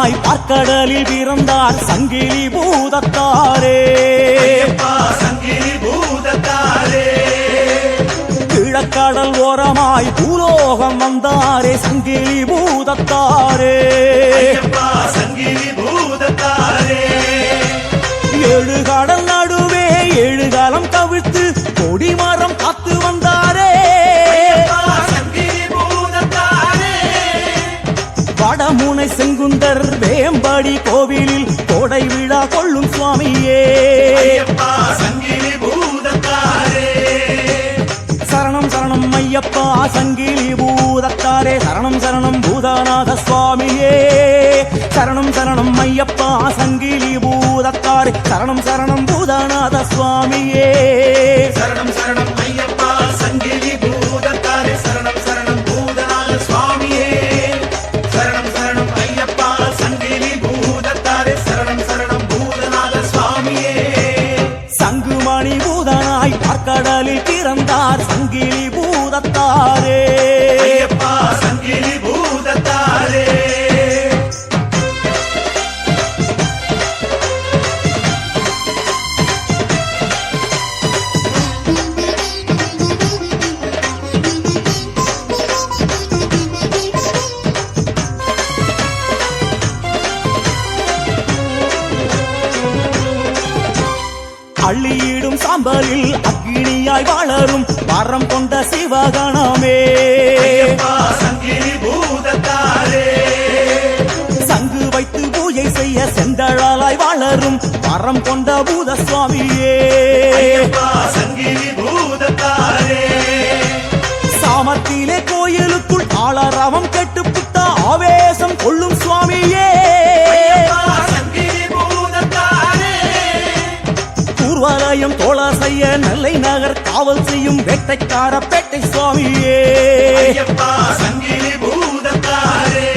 ஓரமாய் பார்க்கடலில் பிறந்தார் சங்கிலி பூதத்தாரே. சங்கிலி பூதத்தாரே கிழக்கடல் ஓரமாய் பூலோகம் வந்தாரே சங்கிலி பூதத்தாரே. சங்கிலி பூதத்தாரே ஏழு கடல் நடுவே ஏழு காலம் கவிழ்த்து கொடிமரம் காத்து வந்தாரே. சங்கிலி பூதத்தாரே வடமுனை செங்குந்தர் வேம்படி கோவிலில் கோடை விழா கொள்ளும் சுவாமியே. சங்கிலி பூதத்தாரே சரணம் சரணம் ஐயப்பா சங்கிலி பூதத்தாரே. சரணம் சரணம் பூதநாத சுவாமியே. சரணம் சரணம் ஐயப்பா சங்கிலி பூதத்தாரே. சரணம் சரணம் பூதநாத சுவாமியே. சரணம் சரணம் ஐயப்பா சங்கிலி பூதத்தாரே. சரணம் சரணம் பூதநாத சுவாமியே. சரணம் சரணம் ஐயப்பா சங்கிலி பூதத்தாரே. சரணம் சரணம் பூதநாத சுவாமியே. சங்குமணி பூதனாய் பார்க்கடலில் பிறந்தார் சங்கிலி பூதத்தாரே. சங்கிலி பூதத்தாரே அள்ளியிடும் சாம்பலில் அக்கினியாய் வளரும் வரம் கொண்ட சிவகணமே. சங்கிலி பூதத்தாரே சங்கு வைத்து பூஜை செய்ய செந்தழலாய் வளரும் வரம் கொண்ட பூத சுவாமியே. சங்கிலி பூதத்தாரே சாமத்திலே கோயிலுக்குள் ஆளரவம் கெட்டுப்புட்ட ஆவேசம் கொள்ளும் சுவாமியே. சங்கிலி பூதத்தாரே ஊர்வலயம் தோழ செய்ய நெல்லை நகர் காவல் செய்யும் வேட்டைக்கார பேட்டை சுவாமியே. சங்கிலி பூதத்தாரே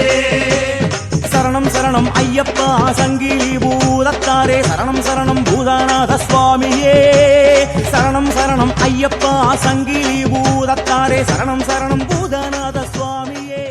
சரணம் சரணம் ஐயப்பா சங்கிலி பூதத்தாரே. சரணம் சரணம் பூதநாத சுவாமியே. சரணம் சரணம் ஐயப்பா சங்கிலி பூதத்தாரே. சரணம் சரணம் பூதநாத சுவாமியே.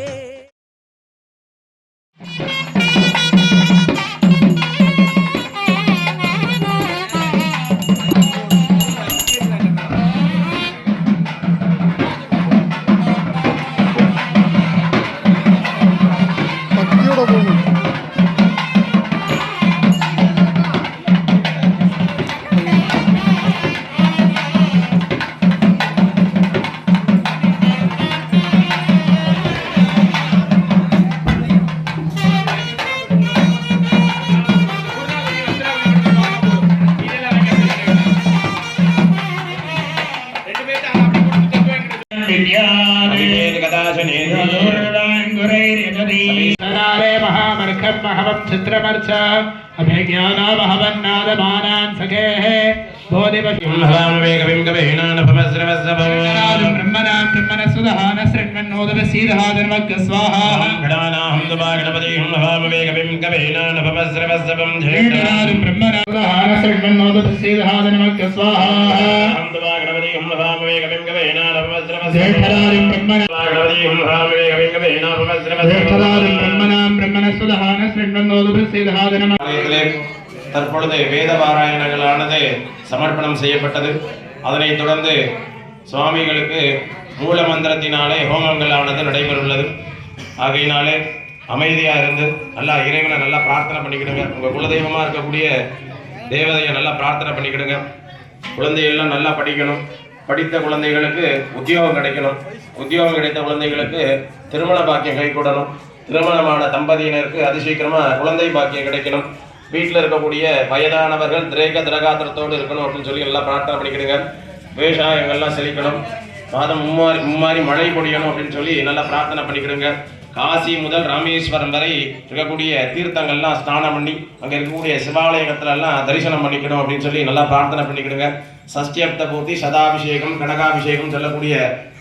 தற்பொழுது வேத பாராயணங்களானது சமர்ப்பணம் செய்யப்பட்டது. அதனைத் தொடர்ந்து சுவாமிகளுக்கு மூல மந்திரத்தினாலே ஹோமங்களானது நடைபெறுள்ளது. ஆகையினாலே அமைதியா இருந்து நல்லா இறைவனை நல்லா பிரார்த்தனை பண்ணிக்கிடுங்க. உங்க குலதெய்வமா இருக்கக்கூடிய தேவதையை நல்லா பிரார்த்தனை பண்ணிக்கிடுங்க. குழந்தைகள்லாம் நல்லா படிக்கணும். படித்த குழந்தைகளுக்கு உத்தியோகம் கிடைக்கணும். உத்தியோகம் கிடைத்த குழந்தைகளுக்கு திருமண பாக்கியம் கைகூடணும். திருமணமான தம்பதியினருக்கு அதிசீக்கிரமா குழந்தை பாக்கியம் கிடைக்கணும். வீட்டில் இருக்கக்கூடிய வயதானவர்கள் திரகாத்திரத்தோடு இருக்கணும் அப்படின்னு சொல்லி நல்லா பிரார்த்தனை பண்ணிக்கிடுங்க. விவசாயங்கள்லாம் செழிக்கணும். மாதம் மும்மாரி மழை பொழியணும் அப்படின்னு சொல்லி நல்லா பிரார்த்தனை பண்ணிக்கிடுங்க. காசி முதல் ராமேஸ்வரம் வரை இருக்கக்கூடிய தீர்த்தங்கள்லாம் ஸ்நானம் பண்ணி அங்கே இருக்கக்கூடிய சிவாலயங்கள்லாம் தரிசனம் பண்ணிக்கணும் அப்படின்னு சொல்லி நல்லா பிரார்த்தனை பண்ணிக்கிடுங்க. சஷ்டியப்த பூர்த்தி, சதாபிஷேகம், கனகாபிஷேகம் சொல்லக்கூடிய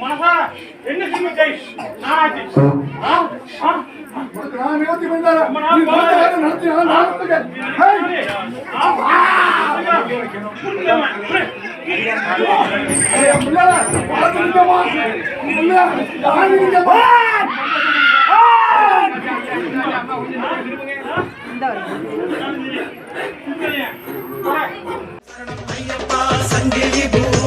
மனசா என்ன சிமிச்சை நாராஜி நான் நிறுத்தி வந்தாரா நீ நடத்தி ஐயப்பா சங்கிலி பூ